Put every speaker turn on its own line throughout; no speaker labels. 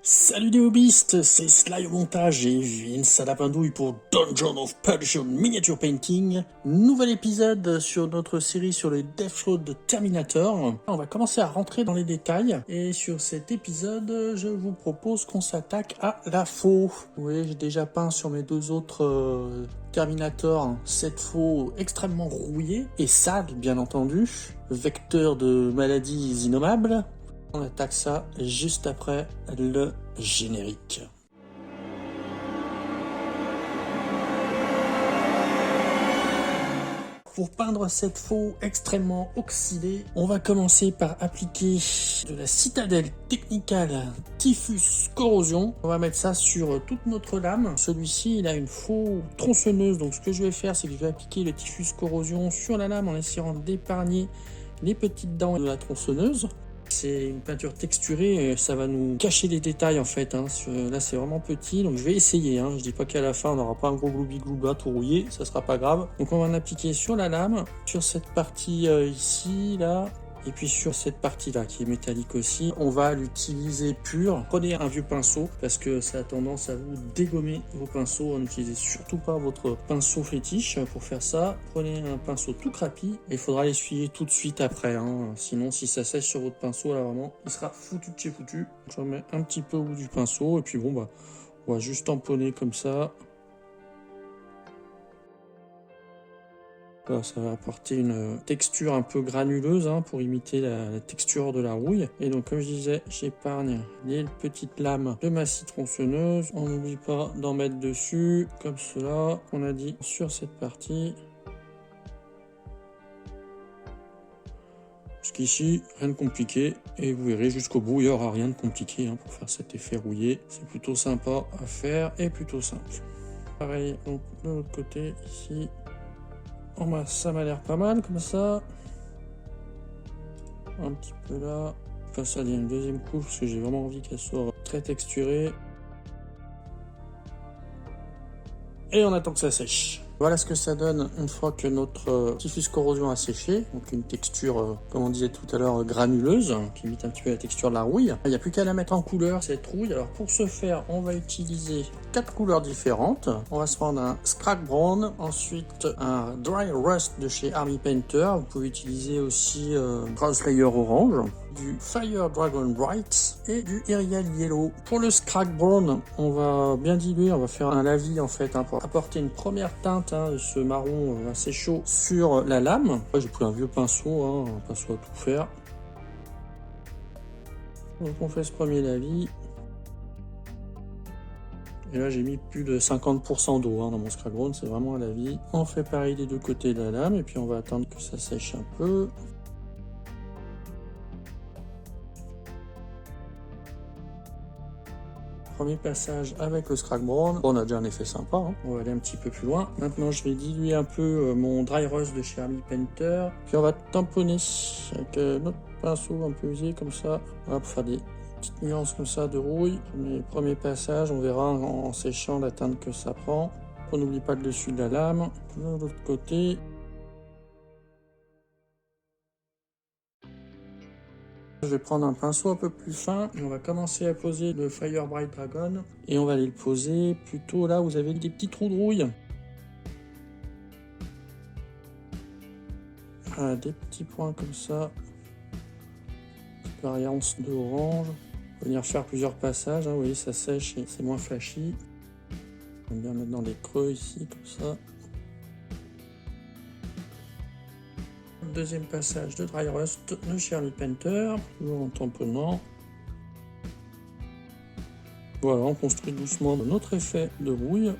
Salut les hobbyistes, c'est Sly au montage et Vince à la pendouille pour Dungeon of Perdition Miniature Painting. Nouvel épisode sur notre série sur les Death Flow de Terminator. On va commencer à rentrer dans les détails et sur cet épisode, je vous propose qu'on s'attaque à la faux. Vous voyez, j'ai déjà peint sur mes deux autres Terminator cette faux extrêmement rouillée et sale, bien entendu, vecteur de maladies innommables. On attaque ça juste après le générique. Pour peindre cette faux extrêmement oxydée, on va commencer par appliquer de la Citadel Technical Typhus Corrosion. On va mettre ça sur toute notre lame. Celui-ci, il a une faux tronçonneuse, donc ce que je vais faire, c'est que je vais appliquer le Typhus Corrosion sur la lame en essayant d'épargner les petites dents de la tronçonneuse. C'est une peinture texturée et ça va nous cacher les détails en fait. Là c'est vraiment petit, donc je vais essayer. Je dis pas qu'à la fin on n'aura pas un gros gloubi-glouba tout rouillé, ça sera pas grave. Donc on va en appliquer sur la lame, sur cette partie ici, là. Et puis sur cette partie-là qui est métallique aussi, on va l'utiliser pur. Prenez un vieux pinceau parce que ça a tendance à vous dégommer vos pinceaux. N'utilisez surtout pas votre pinceau fétiche pour faire ça. Prenez un pinceau tout crapi et il faudra l'essuyer tout de suite après. Sinon, si ça sèche sur votre pinceau, là vraiment, il sera foutu de chez foutu. Je remets un petit peu au bout du pinceau et puis bon, on va juste tamponner comme ça. Là, ça va apporter une texture un peu granuleuse pour imiter la texture de la rouille. Et donc, comme je disais, j'épargne les petites lames de ma scie tronçonneuse. On n'oublie pas d'en mettre dessus, comme cela, qu'on a dit sur cette partie. Jusqu'ici, rien de compliqué. Et vous verrez, jusqu'au bout, il n'y aura rien de compliqué pour faire cet effet rouillé. C'est plutôt sympa à faire et plutôt simple. Pareil, donc, de l'autre côté, ici. Ça m'a l'air pas mal comme ça. Un petit peu là. Je passe à une deuxième couche parce que j'ai vraiment envie qu'elle soit très texturée. Et on attend que ça sèche. Voilà ce que ça donne une fois que notre Typhus Corrosion a séché. Donc une texture, comme on disait tout à l'heure, granuleuse, qui imite un petit peu la texture de la rouille. Il n'y a plus qu'à la mettre en couleur, cette rouille. Alors pour ce faire, on va utiliser 4 couleurs différentes. On va se prendre un Scrap Brown, ensuite un Dry Rust de chez Army Painter. Vous pouvez utiliser aussi Cross Layer Orange, du Fire Dragon Bright et du Aerial Yellow. Pour le Scrap Brown, on va bien diluer, on va faire un lavis en fait pour apporter une première teinte de ce marron assez chaud sur la lame. Après, j'ai pris un vieux pinceau, un pinceau à tout faire. Donc on fait ce premier lavis. Et là j'ai mis plus de 50% d'eau dans mon Scrap Brown, c'est vraiment un lavis. On fait pareil des deux côtés de la lame et puis on va attendre que ça sèche un peu. Premier passage avec le Scrap Brown. On a déjà un effet sympa. On va aller un petit peu plus loin. Maintenant, je vais diluer un peu mon Dry Rust de chez Army Painter. Puis on va tamponner avec notre pinceau un peu usé comme ça. Voilà, pour faire des petites nuances comme ça de rouille. Premier passage, on verra en séchant la teinte que ça prend. On n'oublie pas le dessus de la lame. De l'autre côté. Je vais prendre un pinceau un peu plus fin et on va commencer à poser le Fire Bright Dragon et on va aller le poser plutôt là où vous avez des petits trous de rouille. Voilà, des petits points comme ça. Petite variance de orange. On va venir faire plusieurs passages. Vous voyez, ça sèche et c'est moins flashy. On va bien mettre dans les creux ici comme ça. Deuxième passage de Dry Rust de chez Army Painter, toujours en tamponnant. Voilà, on construit doucement notre effet de rouille.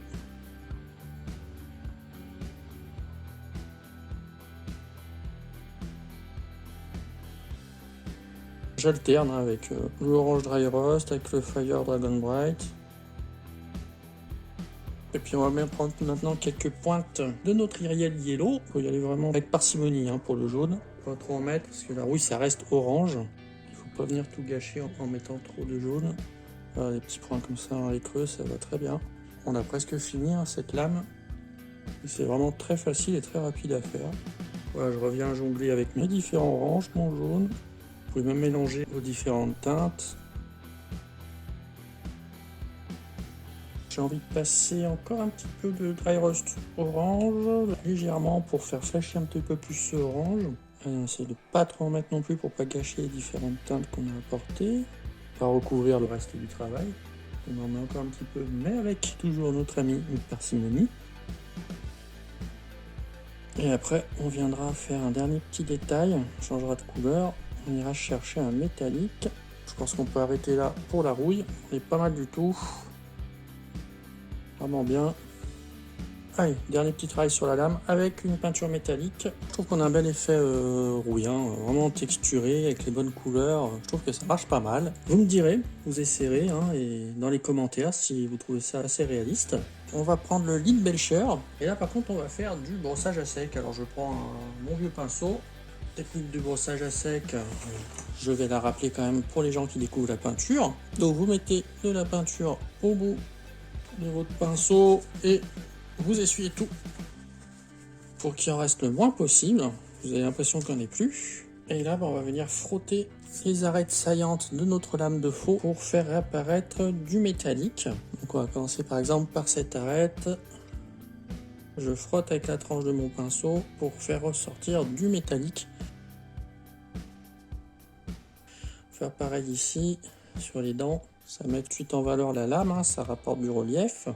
J'alterne avec l'orange Dry Rust, avec le Fire Dragon Bright. Et puis on va prendre maintenant quelques pointes de notre Aerial Yellow. Il faut y aller vraiment avec parcimonie pour le jaune. Pas trop en mettre parce que la rouille ça reste orange. Il faut pas venir tout gâcher en mettant trop de jaune. Voilà, des petits points comme ça dans les creux, ça va très bien. On a presque fini cette lame. C'est vraiment très facile et très rapide à faire. Voilà, je reviens jongler avec mes différents oranges, mon jaune. Vous pouvez même mélanger vos différentes teintes. J'ai envie de passer encore un petit peu de dry rust orange, légèrement pour faire flasher un petit peu plus ce orange. On essaie de pas trop en mettre non plus pour pas gâcher les différentes teintes qu'on a apportées, pas recouvrir le reste du travail. On en met encore un petit peu, mais avec toujours notre ami une parcimonie. Et après, on viendra faire un dernier petit détail, on changera de couleur, on ira chercher un métallique. Je pense qu'on peut arrêter là pour la rouille, on est pas mal du tout. Vraiment bien. Allez, dernier petit travail sur la lame avec une peinture métallique. Je trouve qu'on a un bel effet rouille, vraiment texturé avec les bonnes couleurs. Je trouve que ça marche pas mal. Vous me direz, vous essayerez, et dans les commentaires si vous trouvez ça assez réaliste. On va prendre le Lead Belcher et là par contre on va faire du brossage à sec. Alors je prends mon vieux pinceau. Technique de brossage à sec, je vais la rappeler quand même pour les gens qui découvrent la peinture. Donc vous mettez de la peinture au bout de votre pinceau et vous essuyez tout pour qu'il en reste le moins possible. Vous avez l'impression qu'il n'y en ait plus. Et là, on va venir frotter les arêtes saillantes de notre lame de faux pour faire apparaître du métallique. Donc on va commencer par exemple par cette arête. Je frotte avec la tranche de mon pinceau pour faire ressortir du métallique. Faire pareil ici sur les dents. Ça met tout de suite en valeur la lame, ça rapporte du relief.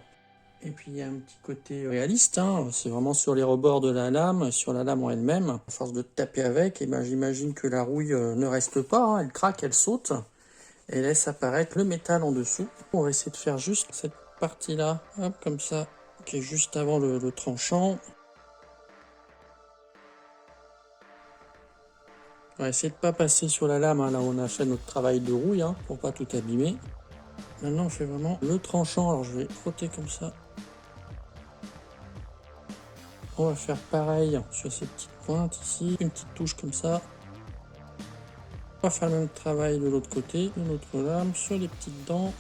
Et puis il y a un petit côté réaliste, c'est vraiment sur les rebords de la lame, sur la lame en elle-même. À force de taper avec, j'imagine que la rouille ne reste pas, elle craque, elle saute et laisse apparaître le métal en dessous. On va essayer de faire juste cette partie-là, hop, comme ça, qui est juste avant le tranchant. On va essayer de ne pas passer sur la lame, là où on a fait notre travail de rouille, pour pas tout abîmer. Maintenant on fait vraiment le tranchant, alors je vais frotter comme ça. On va faire pareil sur ces petites pointes ici, une petite touche comme ça. On va faire le même travail de l'autre côté, de notre lame, sur les petites dents.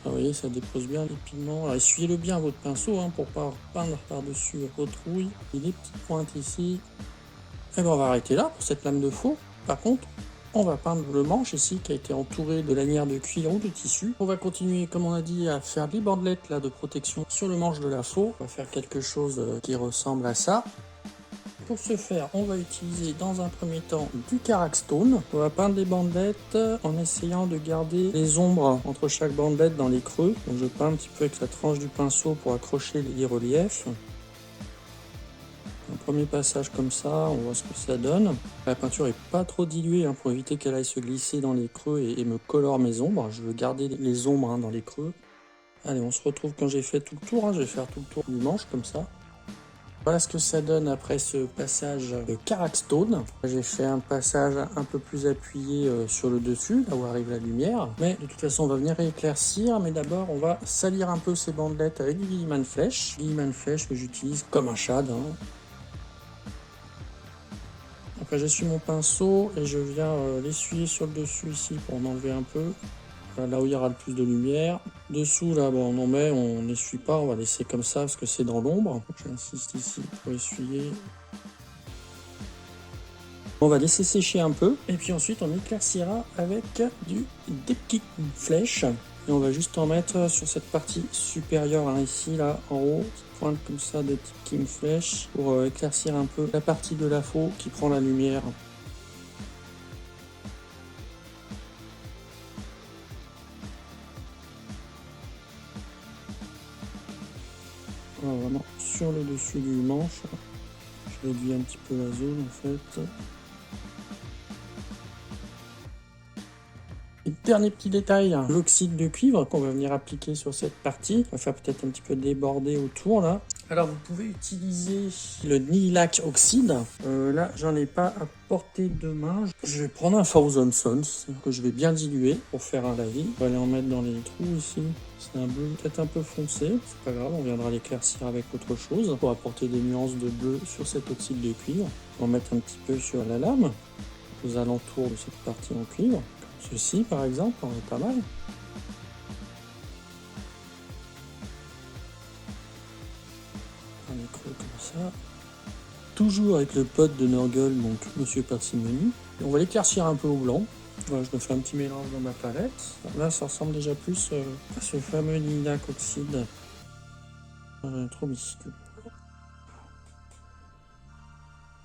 Ah, vous voyez, ça dépose bien les pigments. Alors essuyez-le bien votre pinceau pour ne pas peindre par-dessus votre rouille. Et les petites pointes ici. Et on va arrêter là pour cette lame de faux. Par contre, on va peindre le manche ici qui a été entouré de lanières de cuir ou de tissu. On va continuer, comme on a dit, à faire des bandelettes là, de protection sur le manche de la faux. On va faire quelque chose qui ressemble à ça. Pour ce faire, on va utiliser dans un premier temps du Caraxstone. On va peindre des bandelettes en essayant de garder les ombres entre chaque bandelette dans les creux. Donc je peins un petit peu avec la tranche du pinceau pour accrocher les reliefs. Un premier passage comme ça, on voit ce que ça donne. La peinture est pas trop diluée pour éviter qu'elle aille se glisser dans les creux et me colore mes ombres. Je veux garder les ombres dans les creux. Allez, on se retrouve quand j'ai fait tout le tour. Je vais faire tout le tour du manche comme ça. Voilà ce que ça donne après ce passage de Caraxstone. J'ai fait un passage un peu plus appuyé sur le dessus, là où arrive la lumière. Mais de toute façon, on va venir éclaircir. Mais d'abord, on va salir un peu ces bandelettes avec du Guilliman Flèche. Guilliman Flèche que j'utilise comme un shade. Après j'essuie mon pinceau et je viens l'essuyer sur le dessus ici pour en enlever un peu. Là où il y aura le plus de lumière. Dessous là, on en met, on n'essuie pas, on va laisser comme ça parce que c'est dans l'ombre. J'insiste ici pour essuyer. On va laisser sécher un peu et puis ensuite on éclaircira avec du Depkick Flèche. Et on va juste en mettre sur cette partie supérieure ici, là en haut, pointe comme ça de Depkick Flèche pour éclaircir un peu la partie de la faux qui prend la lumière. Voilà, vraiment sur le dessus du manche. Je réduis un petit peu la zone en fait. Et dernier petit détail, l'oxyde de cuivre qu'on va venir appliquer sur cette partie. On va faire peut-être un petit peu déborder autour là. Alors vous pouvez utiliser le Nilac Oxide. Là j'en ai pas à portée de main. Je vais prendre un Thousand Suns que je vais bien diluer pour faire un lavis. On va aller en mettre dans les trous ici. C'est un bleu peut-être un peu foncé. C'est pas grave, on viendra l'éclaircir avec autre chose pour apporter des nuances de bleu sur cet oxyde de cuivre. On va mettre un petit peu sur la lame, aux alentours de cette partie en cuivre. Ceci par exemple, on est pas mal. Un creux comme ça. Toujours avec le pote de Nurgle, donc Monsieur Parsimony. On va l'éclaircir un peu au blanc. Voilà, je me fais un petit mélange dans ma palette. Là, ça ressemble déjà plus à ce fameux lilac oxyde. Trop minuscule.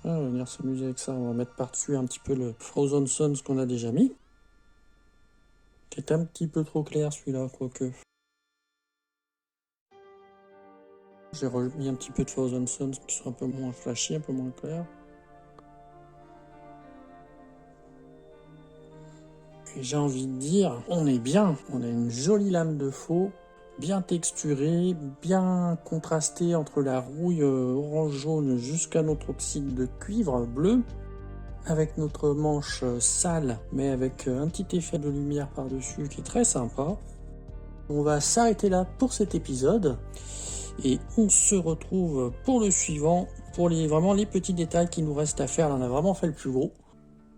On va venir s'amuser avec ça. On va mettre par-dessus un petit peu le Frozen Suns qu'on a déjà mis. Qui est un petit peu trop clair celui-là, quoique. J'ai remis un petit peu de Frozen Suns qui sont un peu moins flashy, un peu moins clairs. Et j'ai envie de dire, on est bien. On a une jolie lame de faux, bien texturée, bien contrastée entre la rouille orange-jaune jusqu'à notre oxyde de cuivre bleu. Avec notre manche sale, mais avec un petit effet de lumière par-dessus qui est très sympa. On va s'arrêter là pour cet épisode. Et on se retrouve pour le suivant, pour vraiment les petits détails qui nous restent à faire. Là, on a vraiment fait le plus gros.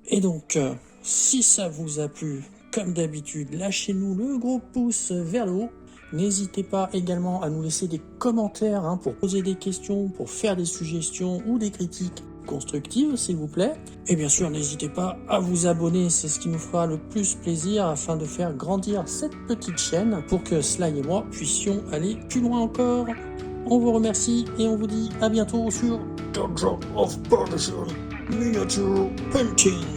Et donc, si ça vous a plu, comme d'habitude, lâchez-nous le gros pouce vers le haut. N'hésitez pas également à nous laisser des commentaires pour poser des questions, pour faire des suggestions ou des critiques constructives, s'il vous plaît. Et bien sûr, n'hésitez pas à vous abonner, c'est ce qui nous fera le plus plaisir afin de faire grandir cette petite chaîne pour que Sly et moi puissions aller plus loin encore. On vous remercie et on vous dit à bientôt sur Dungeon of Perdition Miniature Painting.